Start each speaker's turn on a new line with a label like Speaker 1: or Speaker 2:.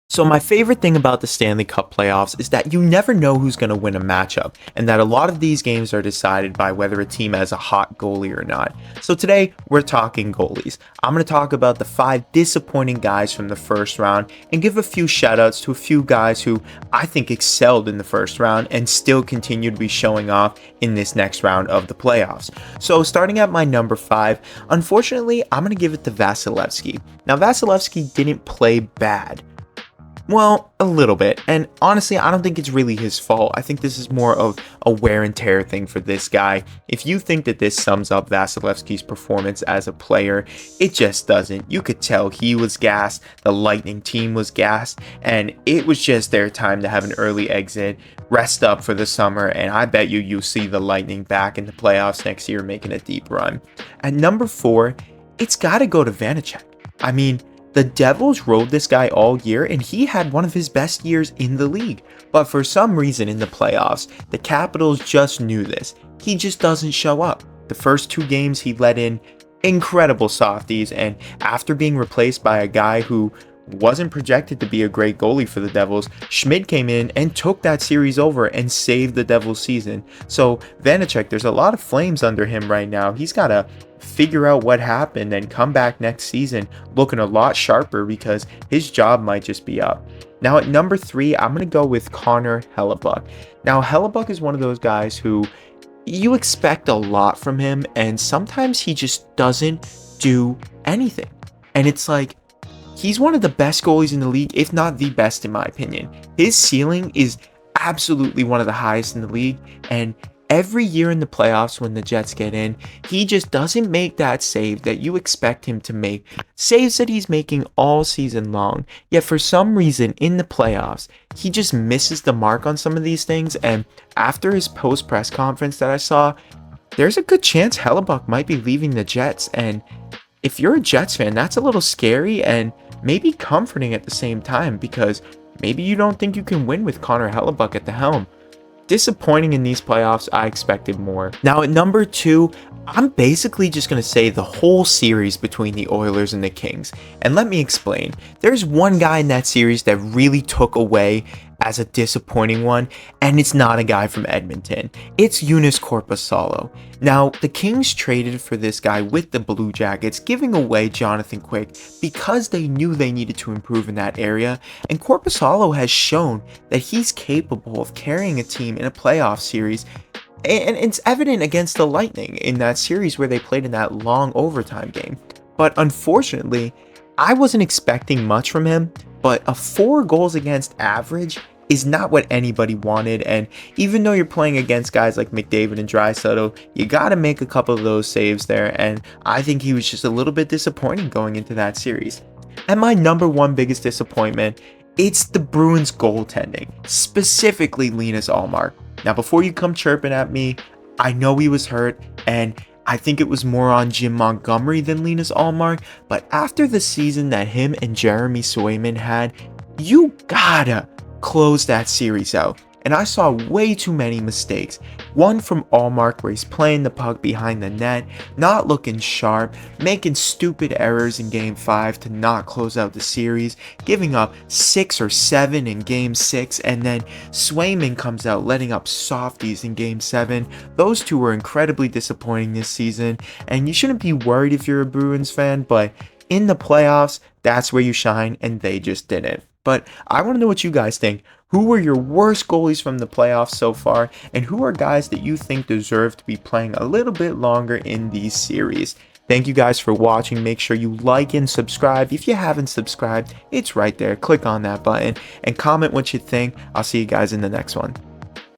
Speaker 1: So my favorite thing about the Stanley Cup playoffs is that you never know who's going to win a matchup, and that a lot of these games are decided by whether a team has a hot goalie or not. So today, we're talking goalies. I'm going to talk about the 5 disappointing guys from the first round and give a few shoutouts to a few guys who I think excelled in the first round and still continue to be showing off in this next round of the playoffs. So starting at my number 5, unfortunately, I'm going to give it to Vasilevsky. Now, Vasilevsky didn't play bad. Well, a little bit, and honestly, I don't think it's really his fault. I think this is more of a wear and tear thing for this guy. If you think that this sums up Vasilevsky's performance as a player, it just doesn't. You could tell he was gassed, the Lightning team was gassed, and it was just their time to have an early exit, rest up for the summer, and I bet you'll see the Lightning back in the playoffs next year making a deep run. At number 4, it's gotta go to Vanecek. I mean, the Devils rode this guy all year, and he had one of his best years in the league. But for some reason in the playoffs, the Capitals just knew this. He just doesn't show up. The first 2 games he let in incredible softies, and after being replaced by a guy who wasn't projected to be a great goalie for the Devils, Schmidt came in and took that series over and saved the Devils season. So Vanecek, there's a lot of flames under him right now. He's got to figure out what happened and come back next season looking a lot sharper because his job might just be up. Now at number 3, I'm going to go with Connor Hellebuyck. Now Hellebuyck is one of those guys who you expect a lot from him, and sometimes he just doesn't do anything. And it's like, he's one of the best goalies in the league, if not the best in my opinion. His ceiling is absolutely one of the highest in the league, and every year in the playoffs when the Jets get in, he just doesn't make that save that you expect him to make. Saves that he's making all season long. Yet for some reason in the playoffs, he just misses the mark on some of these things, and after his post press conference that I saw, there's a good chance Hellebuyck might be leaving the Jets, and if you're a Jets fan, that's a little scary and maybe comforting at the same time, because maybe you don't think you can win with Connor Hellebuyck at the helm. Disappointing in these playoffs, I expected more. Now at number 2, I'm basically just going to say the whole series between the Oilers and the Kings. And let me explain. There's one guy in that series that really took away as a disappointing one, and it's not a guy from Edmonton. It's Joonas Korpisalo. Now, the Kings traded for this guy with the Blue Jackets, giving away Jonathan Quick because they knew they needed to improve in that area, and Korpisalo has shown that he's capable of carrying a team in a playoff series, and it's evident against the Lightning in that series where they played in that long overtime game. But unfortunately, I wasn't expecting much from him, but a 4 goals against average is not what anybody wanted, and even though you're playing against guys like McDavid and Draisaitl, you gotta make a couple of those saves there, and I think he was just a little bit disappointing going into that series. And my number 1 biggest disappointment, it's the Bruins goaltending, specifically Linus Ullmark. Now before you come chirping at me, I know he was hurt, and I think it was more on Jim Montgomery than Linus Ullmark, but after the season that him and Jeremy Swayman had, you gotta close that series out. And I saw way too many mistakes. One from Ullmark where he's playing the puck behind the net, not looking sharp, making stupid errors in Game 5 to not close out the series, giving up 6 or 7 in Game 6, and then Swayman comes out letting up softies in Game 7. Those two were incredibly disappointing this season, and you shouldn't be worried if you're a Bruins fan, but in the playoffs, that's where you shine, and they just didn't. But I want to know what you guys think. Who were your worst goalies from the playoffs so far? And who are guys that you think deserve to be playing a little bit longer in these series? Thank you guys for watching. Make sure you like and subscribe. If you haven't subscribed, it's right there. Click on that button and comment what you think. I'll see you guys in the next one.